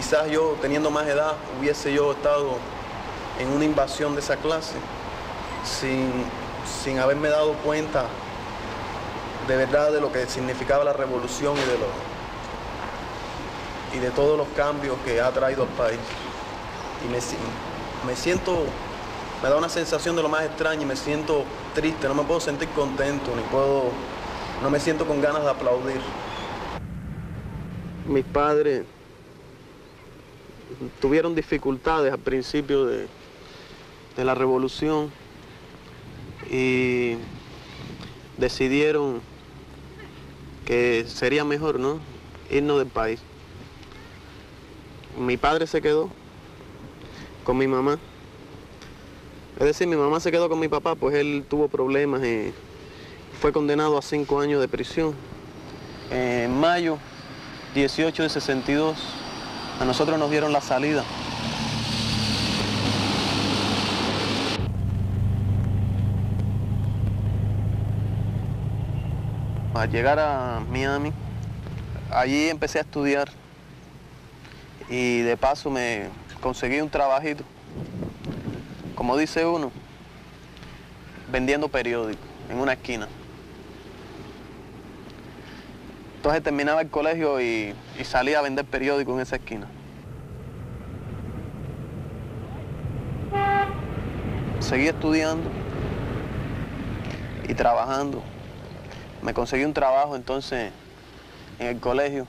quizás yo, teniendo más edad, hubiese yo estado en una invasión de esa clase sin haberme dado cuenta de verdad de lo que significaba la revolución y de todos los cambios que ha traído al país. Y me siento, me da una sensación de lo más extraña y me siento triste, no me puedo sentir contento, no me siento con ganas de aplaudir. Mis padres tuvieron dificultades al principio de la revolución y decidieron que sería mejor, ¿no?, irnos del país. Mi padre se quedó con mi mamá. Es decir, mi mamá se quedó con mi papá, pues él tuvo problemas y fue condenado a 5 años de prisión. En mayo 18 de 62, a nosotros nos dieron la salida. Al llegar a Miami, allí empecé a estudiar y de paso me conseguí un trabajito, como dice uno, vendiendo periódicos en una esquina. Entonces terminaba el colegio y salía a vender periódicos en esa esquina. Seguí estudiando y trabajando. Me conseguí un trabajo entonces en el colegio,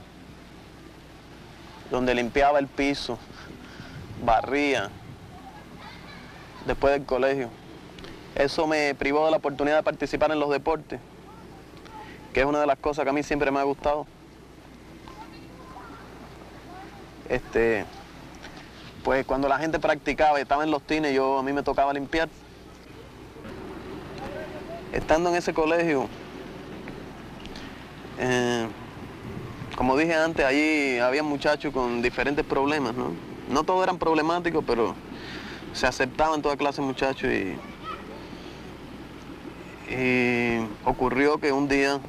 donde limpiaba el piso, barría, después del colegio. Eso me privó de la oportunidad de participar en los deportes, que es una de las cosas que a mí siempre me ha gustado. Pues cuando la gente practicaba y estaba en los tines, a mí me tocaba limpiar. Estando en ese colegio, como dije antes, allí había muchachos con diferentes problemas, ¿no? No todos eran problemáticos, pero se aceptaban toda clase de muchachos y ocurrió que un día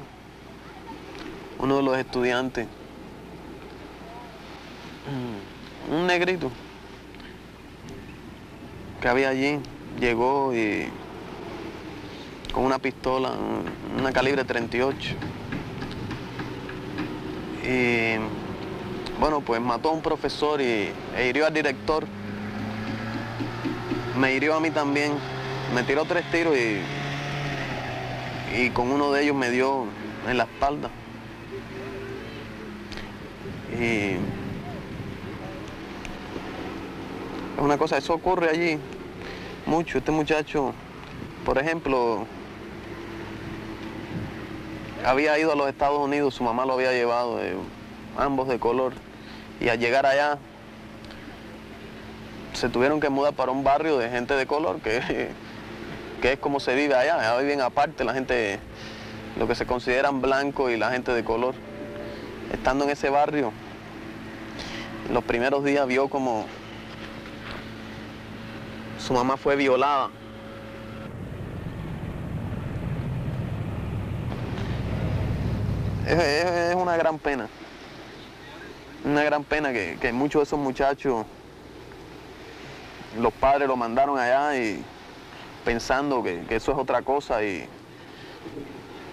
uno de los estudiantes, un negrito que había allí, llegó y con una pistola, una calibre 38. Y bueno, pues mató a un profesor e hirió al director. Me hirió a mí también. Me tiró 3 tiros y con uno de ellos me dio en la espalda. Y es una cosa, eso ocurre allí mucho. Este muchacho, por ejemplo, había ido a los Estados Unidos, su mamá lo había llevado, ambos de color, y al llegar allá se tuvieron que mudar para un barrio de gente de color, que es como se vive allá. Allá viven aparte la gente, lo que se consideran blancos y la gente de color. Estando en ese barrio, los primeros días vio como su mamá fue violada. Es una gran pena que muchos de esos muchachos, los padres lo mandaron allá y pensando que eso es otra cosa y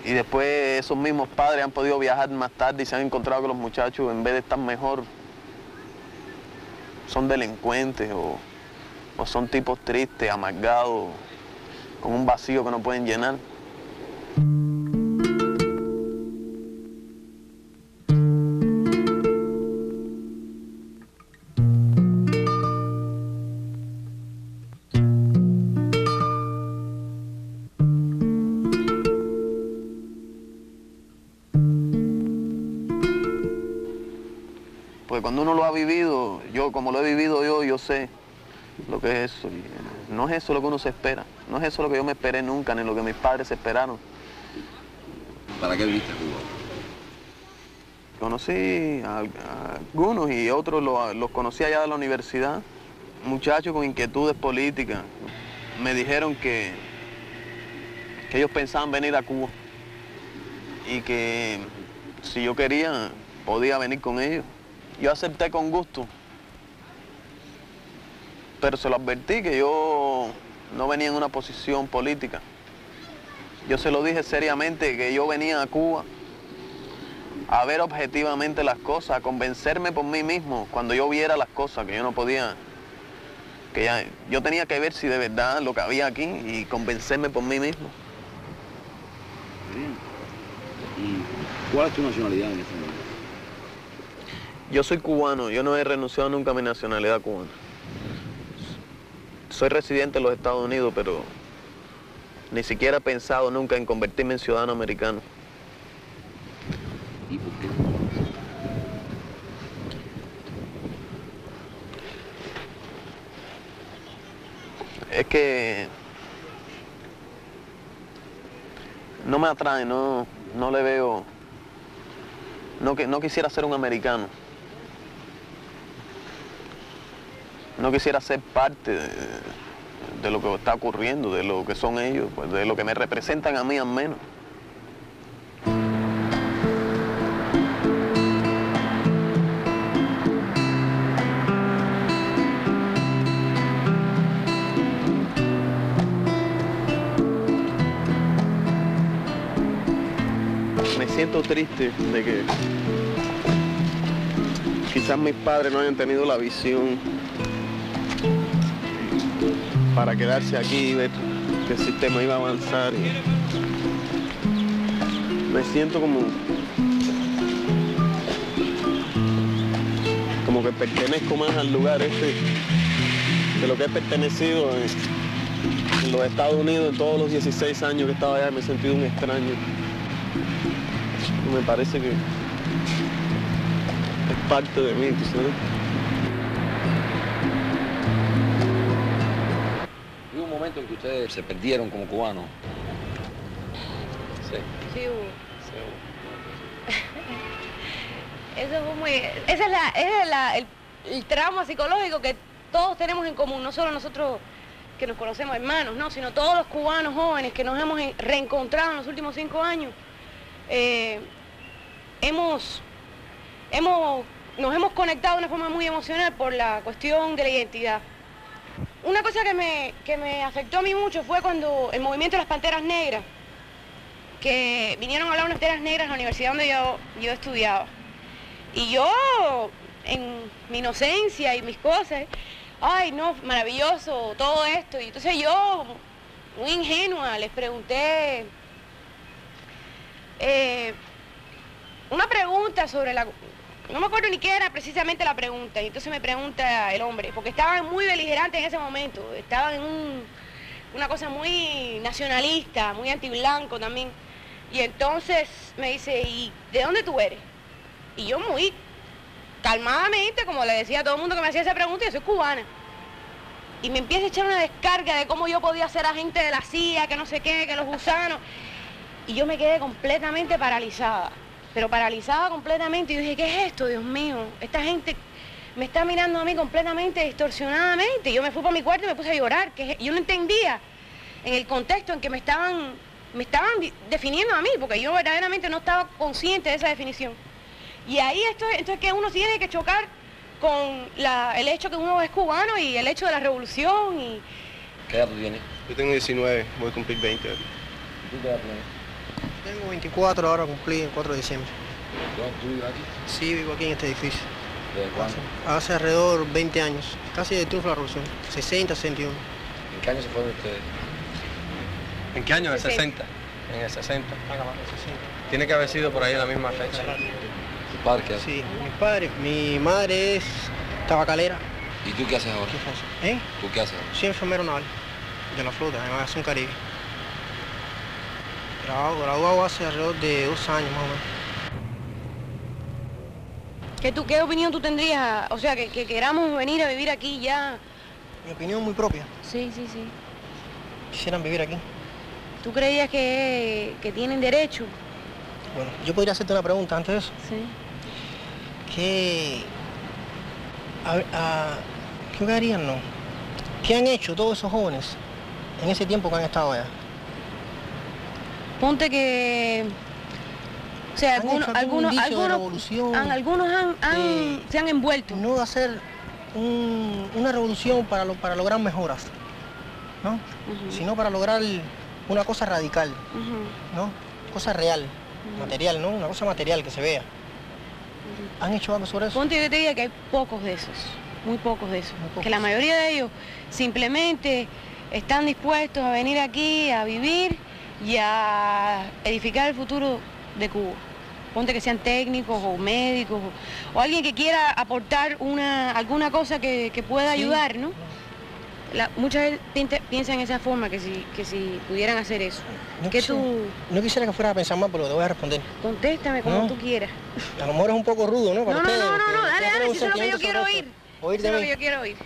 después esos mismos padres han podido viajar más tarde y se han encontrado que los muchachos, en vez de estar mejor, son delincuentes o son tipos tristes, amargados, con un vacío que no pueden llenar. Pues cuando uno lo ha vivido, como lo he vivido yo sé lo que es eso. Y no es eso lo que uno se espera. No es eso lo que yo me esperé nunca, ni lo que mis padres se esperaron. ¿Para qué viniste a Cuba? Conocí a algunos y otros los conocí allá de la universidad. Muchachos con inquietudes políticas. Me dijeron que ellos pensaban venir a Cuba y que si yo quería, podía venir con ellos. Yo acepté con gusto pero se lo advertí que yo no venía en una posición política. Yo se lo dije seriamente que yo venía a Cuba a ver objetivamente las cosas, a convencerme por mí mismo cuando yo viera las cosas, que yo no podía, yo tenía que ver si de verdad lo que había aquí y convencerme por mí mismo. Bien. ¿Y cuál es tu nacionalidad en este momento? Yo soy cubano, yo no he renunciado nunca a mi nacionalidad cubana. Soy residente en los Estados Unidos, pero ni siquiera he pensado nunca en convertirme en ciudadano americano. ¿Y por qué? Es que no me atrae, no le veo, no quisiera ser un americano. No quisiera ser parte de lo que está ocurriendo, de lo que son ellos, pues de lo que me representan a mí al menos. Me siento triste de que quizás mis padres no hayan tenido la visión para quedarse aquí y ver que el sistema iba a avanzar. Me siento como que pertenezco más al lugar este de lo que he pertenecido en los Estados Unidos en todos los 16 años que estaba allá. Me he sentido un extraño. Me parece que es parte de mí, ¿sabes? ¿Hubo un momento en que ustedes se perdieron como cubanos? Sí. Sí, hubo. Eso fue muy... Ese es el trauma psicológico que todos tenemos en común, no solo nosotros que nos conocemos hermanos, no, sino todos los cubanos jóvenes que nos hemos reencontrado en los últimos 5 años. Nos hemos conectado de una forma muy emocional por la cuestión de la identidad. Una cosa que me afectó a mí mucho fue cuando el movimiento de las Panteras Negras, que vinieron a hablar unas Panteras Negras en la universidad donde yo estudiaba. Y yo, en mi inocencia y mis cosas, ay no, maravilloso todo esto. Y entonces yo, muy ingenua, les pregunté una pregunta sobre no me acuerdo ni qué era precisamente la pregunta, y entonces me pregunta el hombre, porque estaban muy beligerantes en ese momento, estaban en una cosa muy nacionalista, muy antiblanco también, y entonces me dice, ¿y de dónde tú eres? Y yo muy calmadamente, como le decía a todo el mundo que me hacía esa pregunta, yo soy cubana. Y me empieza a echar una descarga de cómo yo podía ser agente de la CIA, que no sé qué, que los gusanos. Y yo me quedé completamente paralizada, pero paralizada completamente. Y yo dije, ¿qué es esto, Dios mío? Esta gente me está mirando a mí completamente distorsionadamente. Yo me fui para mi cuarto y me puse a llorar. Yo no entendía en el contexto en que me estaban definiendo a mí, porque yo verdaderamente no estaba consciente de esa definición. Y ahí esto es que uno tiene que chocar con el hecho que uno es cubano y el hecho de la revolución. Y... ¿Qué edad tú tienes? Yo tengo 19, voy a cumplir 20. ¿Y tú qué edad tienes? Tengo 24, ahora cumplí el 4 de diciembre. ¿Tú vives aquí? Sí, vivo aquí en este edificio. ¿Desde cuándo? Hace alrededor 20 años, casi del triunfo de la revolución, 60, 61. ¿En qué año se fueron ustedes? ¿En qué año? ¿En el 60? En el 60. Tiene que haber sido por ahí en la misma fecha. ¿Tu padre qué hace? Sí, mis padres, mi madre es tabacalera. ¿Y tú qué haces ahora? ¿Eh? ¿Tú qué haces ahora? Soy enfermero naval de la flota, en Aviación Caribe. Graduado hace alrededor de 2 años más o menos. ¿Qué opinión tú tendrías? O sea, que queramos venir a vivir aquí ya. Mi opinión muy propia. Sí. Quisieran vivir aquí. ¿Tú creías que tienen derecho? Bueno, yo podría hacerte una pregunta antes de eso. Sí. ¿Qué harían, no? ¿Qué han hecho todos esos jóvenes en ese tiempo que han estado allá? Ponte que... O sea, algunos revolución, se han envuelto. No de hacer una revolución para lograr mejoras, ¿no? Sino para lograr una cosa radical, ¿no? Cosa real, material, ¿no? Una cosa material que se vea. ¿Han hecho algo sobre eso? Ponte, yo te diga que hay pocos de esos, muy pocos de esos. Que la mayoría de ellos simplemente están dispuestos a venir aquí a vivir y a edificar el futuro de Cuba. Ponte que sean técnicos o médicos o alguien que quiera aportar alguna cosa que pueda ayudar, ¿no? Mucha gente piensa en esa forma, que si pudieran hacer eso. No quisiera que fueras a pensar más, pero te voy a responder. Contéstame como tú quieras. A lo mejor es un poco rudo, ¿no? Para ustedes, dale, si eso es lo que yo quiero oír. Eso es lo que yo quiero oír.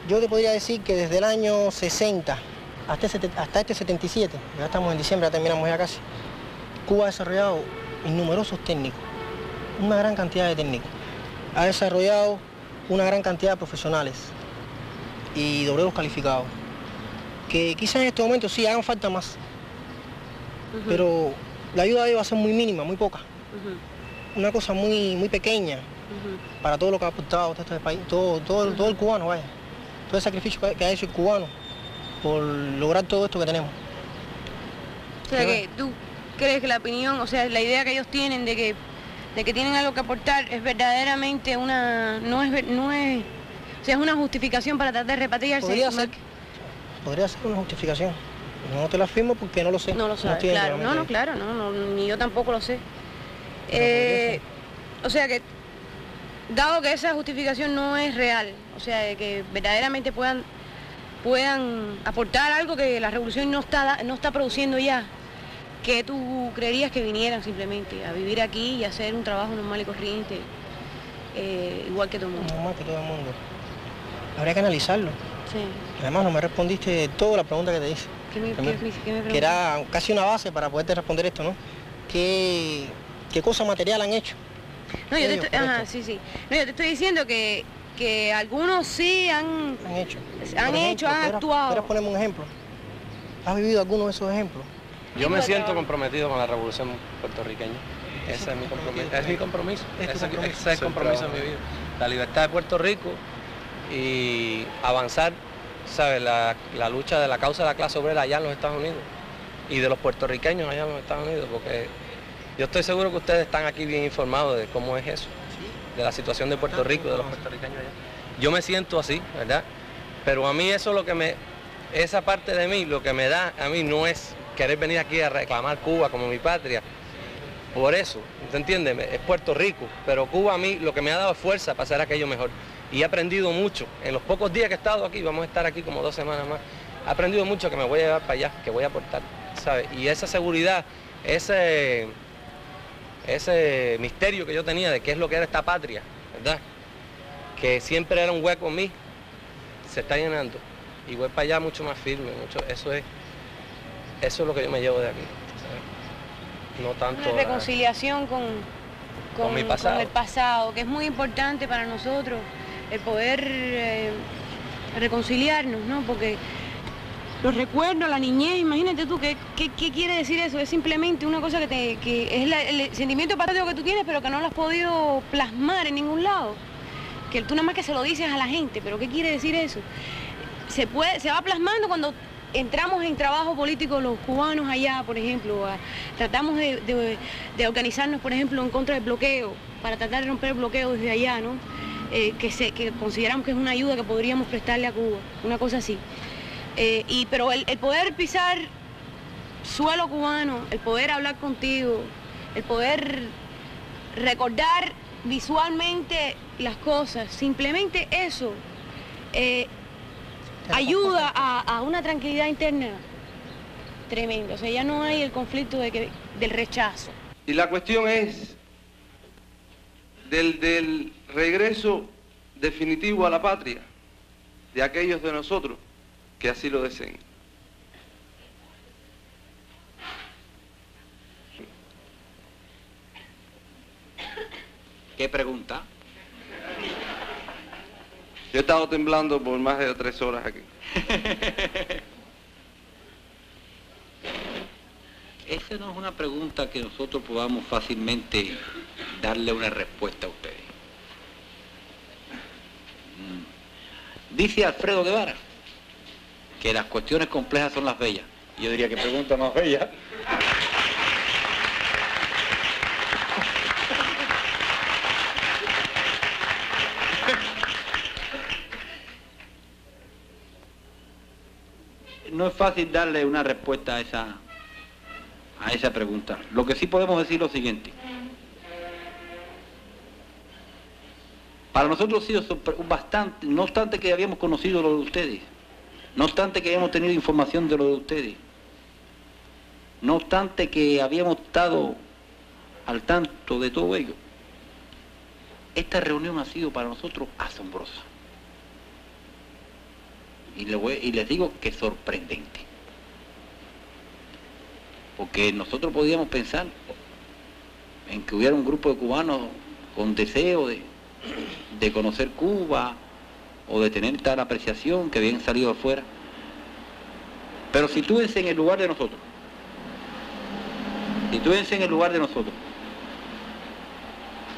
Yo te podría decir que desde el año 60 hasta este 77, ya estamos en diciembre, ya terminamos ya casi, Cuba ha desarrollado innumerosos técnicos, una gran cantidad de técnicos. Ha desarrollado una gran cantidad de profesionales y de obreros calificados, que quizás en este momento sí hagan falta más, pero la ayuda de ellos va a ser muy mínima, muy poca. Una cosa muy pequeña para todo lo que ha aportado todo este país, todo el cubano, vaya. Todo el sacrificio que ha hecho el cubano por lograr todo esto que tenemos. O sea, que tú crees que la opinión, o sea, la idea que ellos tienen de que tienen algo que aportar es verdaderamente no es, o sea, es una justificación para tratar de repatriarse. Podría ser una justificación. No te la afirmo porque no lo sé. No lo sabes, claro. No, ni yo tampoco lo sé. O sea que, dado que esa justificación no es real, o sea, de que verdaderamente puedan aportar algo que la revolución no está produciendo ya, que tú creerías que vinieran simplemente a vivir aquí y hacer un trabajo normal y corriente, igual que todo el mundo. Normal que todo el mundo. Habría que analizarlo. Sí. Además no me respondiste toda la pregunta que te hice. ¿Qué me preguntaste? Que era casi una base para poderte responder esto, ¿no? ¿Qué cosa material han hecho? No, yo te estoy diciendo que algunos sí han actuado. ¿Quieres ponerme un ejemplo? ¿Has vivido alguno de esos ejemplos? Yo me siento comprometido con la revolución puertorriqueña. Ese es mi compromiso. Es mi compromiso. Ese es el compromiso de mi vida. La libertad de Puerto Rico y avanzar, ¿sabes? La lucha de la causa de la clase obrera allá en los Estados Unidos y de los puertorriqueños allá en los Estados Unidos, porque yo estoy seguro que ustedes están aquí bien informados de cómo es eso, de la situación de Puerto Rico, de los puertorriqueños allá. Yo me siento así, ¿verdad? Pero a mí eso esa parte de mí, lo que me da a mí no es querer venir aquí a reclamar Cuba como mi patria. Por eso, ¿te entiendes? Es Puerto Rico, pero Cuba a mí lo que me ha dado es fuerza para hacer aquello mejor. Y he aprendido mucho. En los pocos días que he estado aquí, vamos a estar aquí como 2 semanas más, he aprendido mucho que me voy a llevar para allá, que voy a aportar, ¿sabes? Y esa seguridad, ese misterio que yo tenía de qué es lo que era esta patria, ¿verdad? Que siempre era un hueco en mí, se está llenando. Y voy para allá mucho más firme, eso es lo que yo me llevo de aquí, ¿sabes? No tanto... Una reconciliación con mi pasado. Con el pasado, que es muy importante para nosotros, el poder reconciliarnos, ¿no? Porque los recuerdos, la niñez, imagínate tú, ¿qué quiere decir eso? Es simplemente una cosa que es el sentimiento patriótico que tú tienes, pero que no lo has podido plasmar en ningún lado. Que tú nada más que se lo dices a la gente, pero ¿qué quiere decir eso? Se va plasmando cuando entramos en trabajo político los cubanos allá, por ejemplo, tratamos de organizarnos, por ejemplo, en contra del bloqueo, para tratar de romper el bloqueo desde allá, ¿no? Que consideramos que es una ayuda que podríamos prestarle a Cuba, una cosa así. Pero el poder pisar suelo cubano, el poder hablar contigo, el poder recordar visualmente las cosas, simplemente eso ayuda a una tranquilidad interna tremenda. O sea, ya no hay el conflicto del rechazo. Y la cuestión es del regreso definitivo a la patria de aquellos de nosotros que así lo deseen. ¿Qué pregunta? Yo he estado temblando por más de 3 horas aquí. Esa no es una pregunta que nosotros podamos fácilmente darle una respuesta a ustedes. Dice Alfredo Guevara que las cuestiones complejas son las bellas. Yo diría que pregunta más bella. No es fácil darle una respuesta a esa pregunta. Lo que sí podemos decir es lo siguiente. Para nosotros ha sido bastante, no obstante que habíamos conocido lo de ustedes, no obstante que habíamos tenido información de lo de ustedes, no obstante que habíamos estado al tanto de todo ello, esta reunión ha sido para nosotros asombrosa. Y les digo que sorprendente. Porque nosotros podíamos pensar en que hubiera un grupo de cubanos con deseo de conocer Cuba o de tener tal apreciación que habían salido afuera. Pero sitúense en el lugar de nosotros. Sitúense en el lugar de nosotros.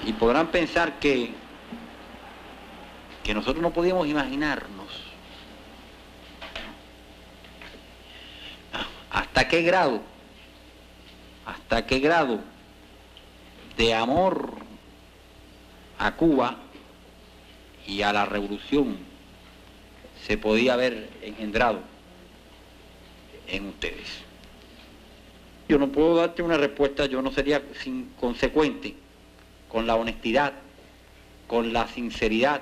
Y podrán pensar que nosotros no podíamos imaginarnos hasta qué grado de amor a Cuba y a la revolución se podía haber engendrado en ustedes. Yo no puedo darte una respuesta, yo no sería consecuente con la honestidad, con la sinceridad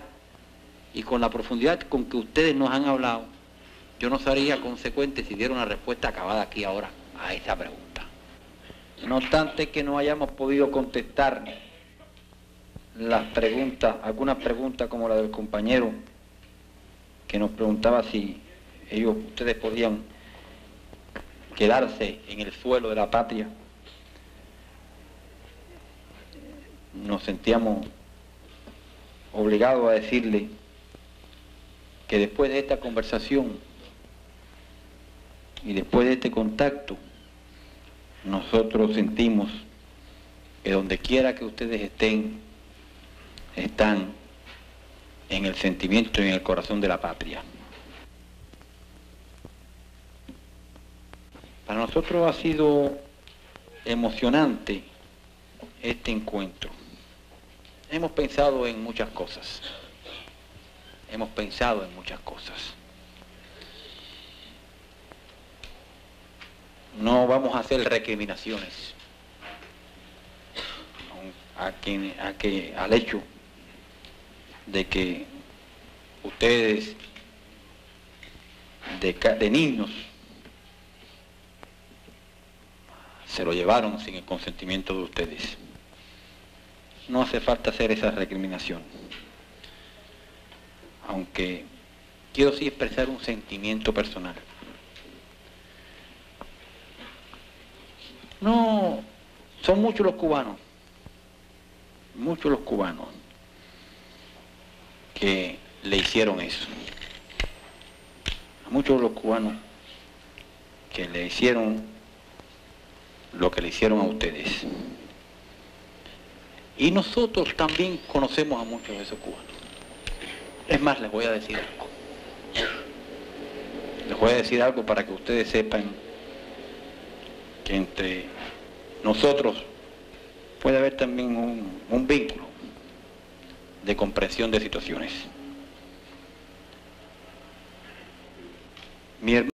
y con la profundidad con que ustedes nos han hablado. Yo no sería consecuente si diera una respuesta acabada aquí ahora a esa pregunta. No obstante que no hayamos podido contestar las preguntas, algunas preguntas como la del compañero que nos preguntaba si ustedes podían quedarse en el suelo de la patria, nos sentíamos obligados a decirle que después de esta conversación y después de este contacto, nosotros sentimos que donde quiera que ustedes están en el sentimiento y en el corazón de la patria. Para nosotros ha sido emocionante este encuentro. Hemos pensado en muchas cosas. No vamos a hacer recriminaciones al hecho de que ustedes, de niños, se lo llevaron sin el consentimiento de ustedes. No hace falta hacer esa recriminación. Aunque quiero sí expresar un sentimiento personal. No, son muchos los cubanos que le hicieron eso. Muchos los cubanos que le hicieron lo que le hicieron a ustedes. Y nosotros también conocemos a muchos de esos cubanos. Es más, les voy a decir algo. Les voy a decir algo para que ustedes sepan que entre nosotros puede haber también un vínculo de comprensión de situaciones. Mi hermano